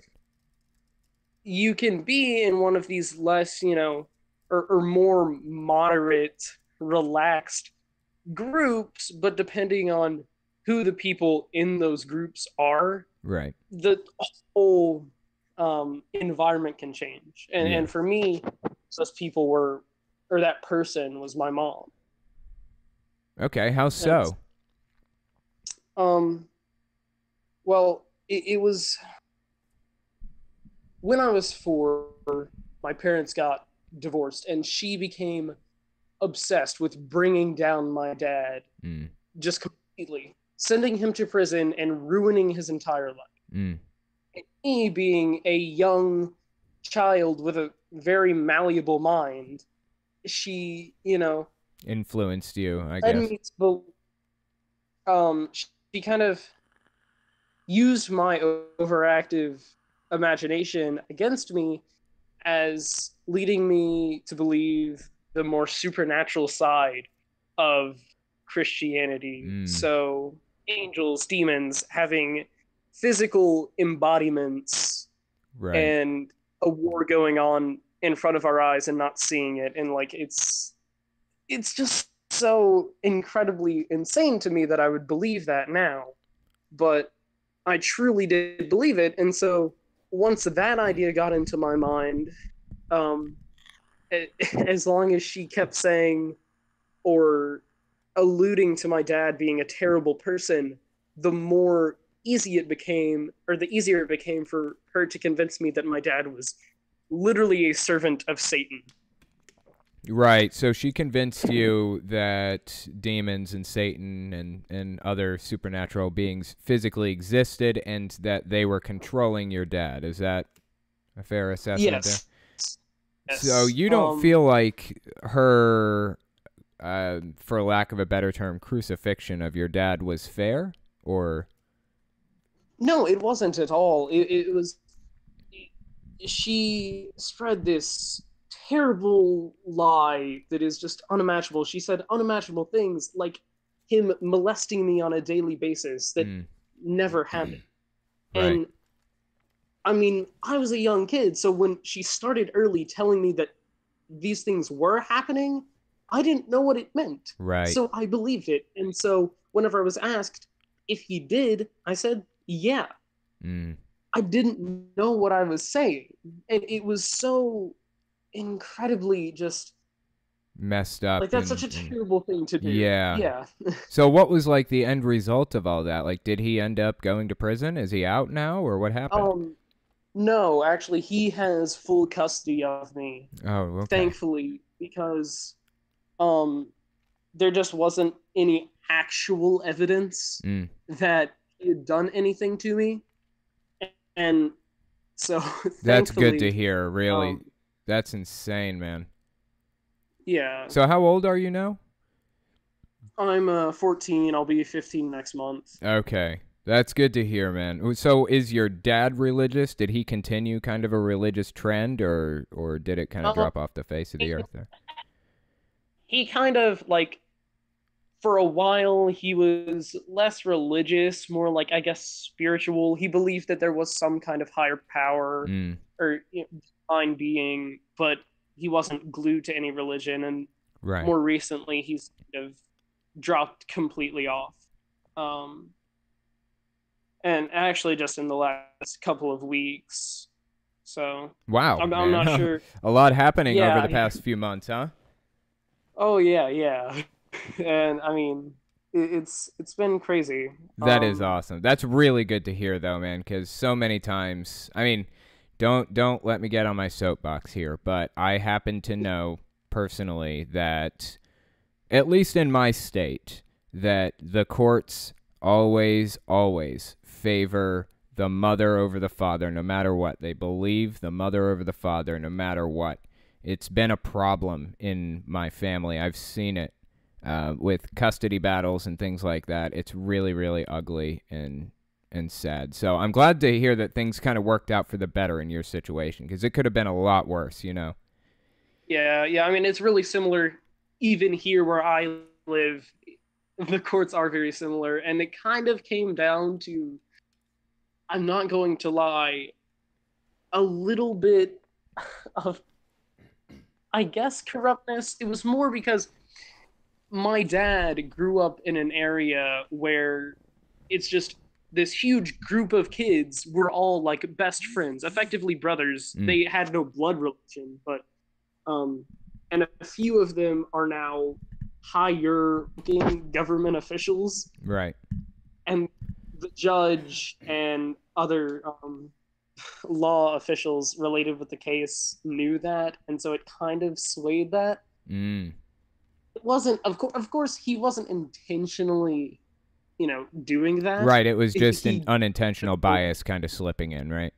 you can be in one of these less, or more moderate, relaxed groups, but depending on who the people in those groups are, right, the whole environment can change. And for me, those people were, or that person was my mom. Okay, how so? Well, it was when I was 4, my parents got divorced, and she became obsessed with bringing down my dad, just completely, sending him to prison and ruining his entire life. And me, being a young child with a very malleable mind, she, influenced you, I guess. She kind of used my overactive imagination against me, as leading me to believe the more supernatural side of Christianity. So angels, demons, having physical embodiments, and a war going on in front of our eyes and not seeing it. And like, it's just so incredibly insane to me that I would believe that now, but I truly did believe it. And so once that idea got into my mind, as long as she kept saying or alluding to my dad being a terrible person, the more easier it became for her to convince me that my dad was literally a servant of Satan. Right. So she convinced you that demons and Satan and other supernatural beings physically existed and that they were controlling your dad. Is that a fair assessment? Yes. There? So you don't feel like her, for lack of a better term, crucifixion of your dad was fair, or? No, it wasn't at all. It was. She spread this terrible lie that is just unimaginable. She said unimaginable things like him molesting me on a daily basis that never happened. Right. And I mean, I was a young kid, so when she started early telling me that these things were happening, I didn't know what it meant. Right. So I believed it. And so whenever I was asked if he did, I said, yeah. I didn't know what I was saying. And it was so incredibly just messed up. Like, that's such a terrible thing to do. Yeah. Yeah. So what was, like, the end result of all that? Like, did he end up going to prison? Is he out now, or what happened? No, actually, he has full custody of me. Oh, okay. Thankfully, because there just wasn't any actual evidence that he had done anything to me. And so that's good to hear, really. That's insane, man. Yeah. So how old are you now? I'm 14. I'll be 15 next month. Okay. That's good to hear, man. So is your dad religious? Did he continue kind of a religious trend, or did it kind of drop off the face of the earth there? He kind of, like, for a while, he was less religious, more like, I guess, spiritual. He believed that there was some kind of higher power or divine being, but he wasn't glued to any religion. And more recently, he's kind of dropped completely off. And actually just in the last couple of weeks. So wow, I'm not sure. A lot happening over the past few months, huh? Oh yeah. And I mean, it's been crazy. That is awesome. That's really good to hear, though, man, because so many times, I mean, don't let me get on my soapbox here, but I happen to know personally that, at least in my state, that the courts always favor the mother over the father, no matter what. They believe the mother over the father, no matter what. It's been a problem in my family. I've seen it with custody battles and things like that. It's really, really ugly and sad. So I'm glad to hear that things kind of worked out for the better in your situation, because it could have been a lot worse, you know? Yeah. I mean, it's really similar even here where I live. The courts are very similar, and it kind of came down to, I'm not going to lie, a little bit of, I guess, corruptness. It was more because my dad grew up in an area where it's just this huge group of kids were all like best friends, effectively brothers. They had no blood relation, but and a few of them are now higher government officials. Right. And the judge and other law officials related with the case knew that, and so it kind of swayed that. It wasn't, of course, he wasn't intentionally, doing that. Right, it was just an unintentional bias kind of slipping in, right?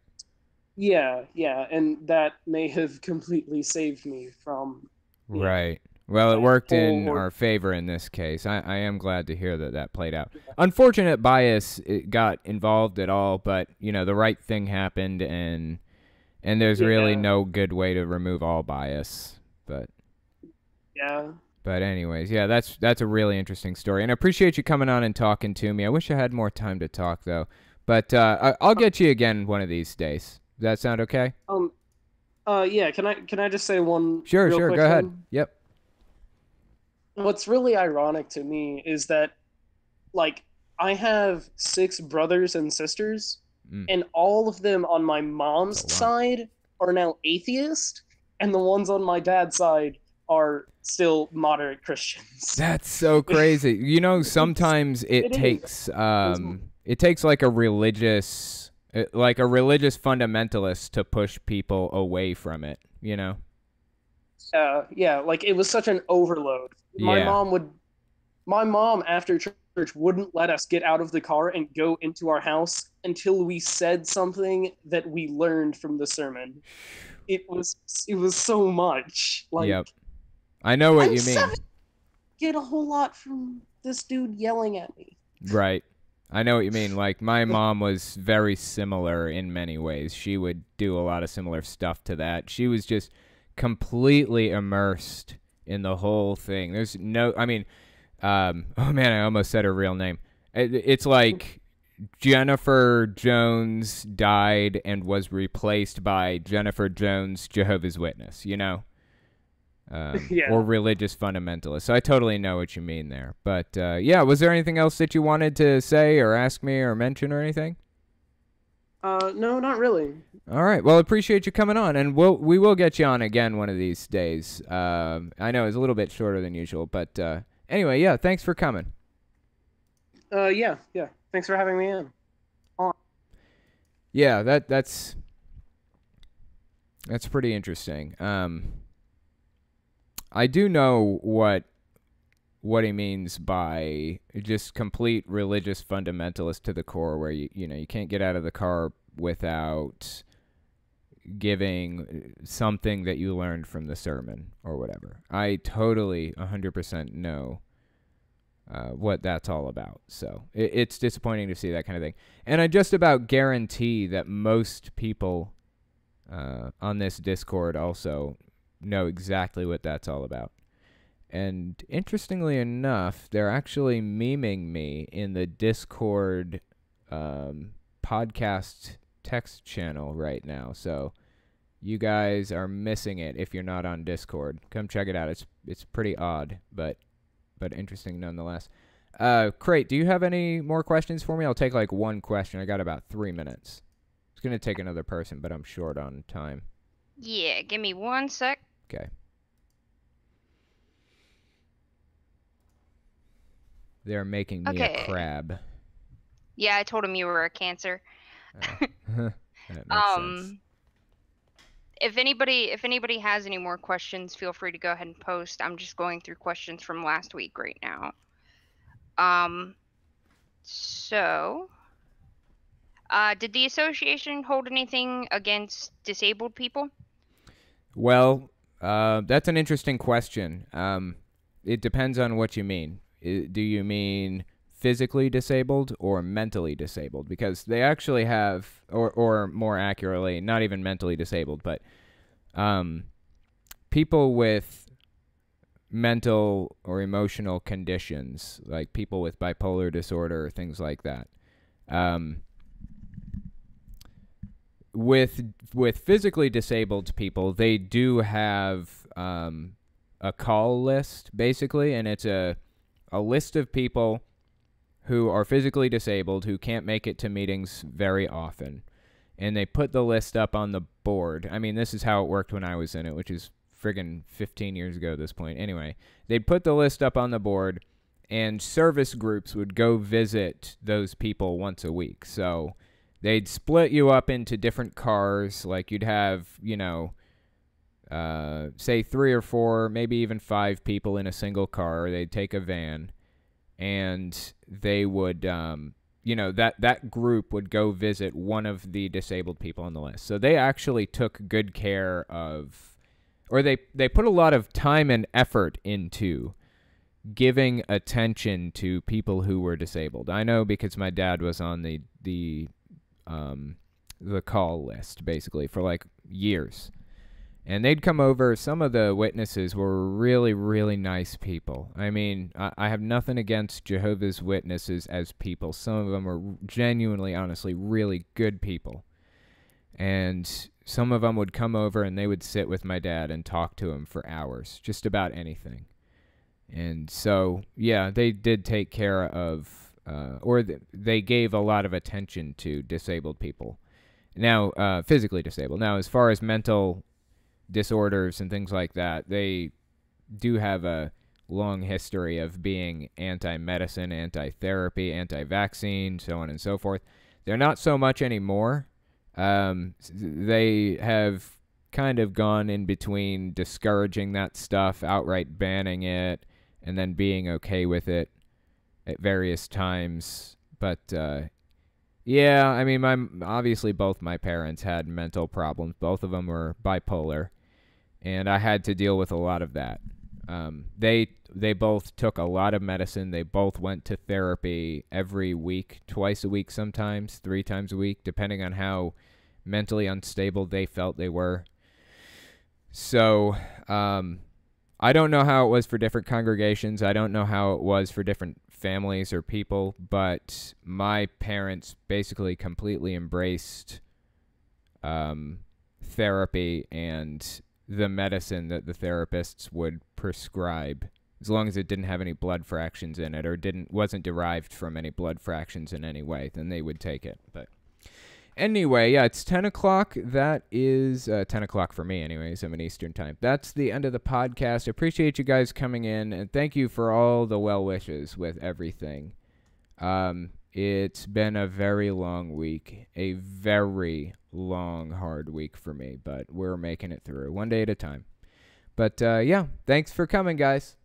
Yeah, and that may have completely saved me from... Right. Well, it worked in our favor in this case. I am glad to hear that played out. Unfortunate bias it got involved at all, but, the right thing happened, and there's really no good way to remove all bias. But anyways, that's a really interesting story, and I appreciate you coming on and talking to me. I wish I had more time to talk, though. But I'll get you again one of these days. Does that sound okay? Yeah, can I just say one Sure, real quick go ahead. thing? Yep. What's really ironic to me is that, like, I have 6 brothers and sisters, and all of them on my mom's side are now atheist, and the ones on my dad's side are still moderate Christians. That's so crazy. Sometimes it takes it takes like a religious fundamentalist to push people away from it, you know? Yeah, like it was such an overload. Yeah. My mom after church wouldn't let us get out of the car and go into our house until we said something that we learned from the sermon. It was so much. Like, Yep. I know what I'm you mean. 7. Get a whole lot from this dude yelling at me. Right. I know what you mean. Like, my mom was very similar in many ways. She would do a lot of similar stuff to that. She was just completely immersed in the whole thing. There's no, I mean, oh man, I almost said her real name. It's like Jennifer Jones died and was replaced by Jennifer Jones, Jehovah's Witness, you know? Yeah. Or religious fundamentalist. So I totally know what you mean there. But yeah, was there anything else that you wanted to say or ask me or mention or anything? No, not really. All right. Well, appreciate you coming on, and we will get you on again one of these days. I know it's a little bit shorter than usual, but anyway, yeah. Thanks for coming. Yeah. Thanks for having me in. Yeah, that's pretty interesting. I do know what he means by just complete religious fundamentalist to the core, where you can't get out of the car without giving something that you learned from the sermon or whatever. I totally 100% know what that's all about. So it's disappointing to see that kind of thing. And I just about guarantee that most people on this Discord also know exactly what that's all about. And interestingly enough, they're actually memeing me in the Discord podcast text channel right now. So you guys are missing it if you're not on Discord. Come check it out. It's pretty odd, but interesting nonetheless. Crate, do you have any more questions for me? I'll take like one question. I got about 3 minutes. It's going to take another person, but I'm short on time. Yeah, give me 1 sec. Okay. They're making me a crab. Yeah, I told him you were a Cancer. That makes sense. If anybody has any more questions, feel free to go ahead and post. I'm just going through questions from last week right now. So, did the association hold anything against disabled people? Well, that's an interesting question. It depends on what you mean. Do you mean physically disabled or mentally disabled? Because they actually have, or more accurately, not even mentally disabled, but people with mental or emotional conditions, like people with bipolar disorder or things like that. With physically disabled people, they do have a call list, basically, and it's a list of people who are physically disabled who can't make it to meetings very often. And they put the list up on the board. I mean, this is how it worked when I was in it, which is friggin' 15 years ago at this point. Anyway, they'd put the list up on the board, and service groups would go visit those people once a week. So they'd split you up into different cars. Like you'd have, say 3 or 4, maybe even 5 people in a single car. They'd take a van, and they would, that group would go visit one of the disabled people on the list. So they actually took good care of, or they put a lot of time and effort into giving attention to people who were disabled. I know because my dad was on the call list basically for like years. And they'd come over. Some of the witnesses were really, really nice people. I mean, I have nothing against Jehovah's Witnesses as people. Some of them are genuinely, honestly, really good people. And some of them would come over and they would sit with my dad and talk to him for hours, just about anything. And so, yeah, they did take care of, they gave a lot of attention to disabled people. Now, physically disabled. Now, as far as mental disorders and things like that, they do have a long history of being anti-medicine, anti-therapy, anti-vaccine, so on and so forth. They're not so much anymore. They have kind of gone in between discouraging that stuff, outright banning it, and then being okay with it at various times. But yeah, I mean, obviously both my parents had mental problems. Both of them were bipolar, and I had to deal with a lot of that. They both took a lot of medicine. They both went to therapy every week, twice a week sometimes, 3 times a week, depending on how mentally unstable they felt they were. So I don't know how it was for different congregations. I don't know how it was for different families or people, but my parents basically completely embraced therapy and the medicine that the therapists would prescribe, as long as it didn't have any blood fractions in it or wasn't derived from any blood fractions in any way, then they would take it. But anyway, yeah, it's 10 o'clock. That is 10 o'clock for me anyways. I'm in Eastern time. That's the end of the podcast. I appreciate you guys coming in, and thank you for all the well wishes with everything. It's been a very long week, a very long, hard week for me, but we're making it through one day at a time. But yeah, thanks for coming, guys.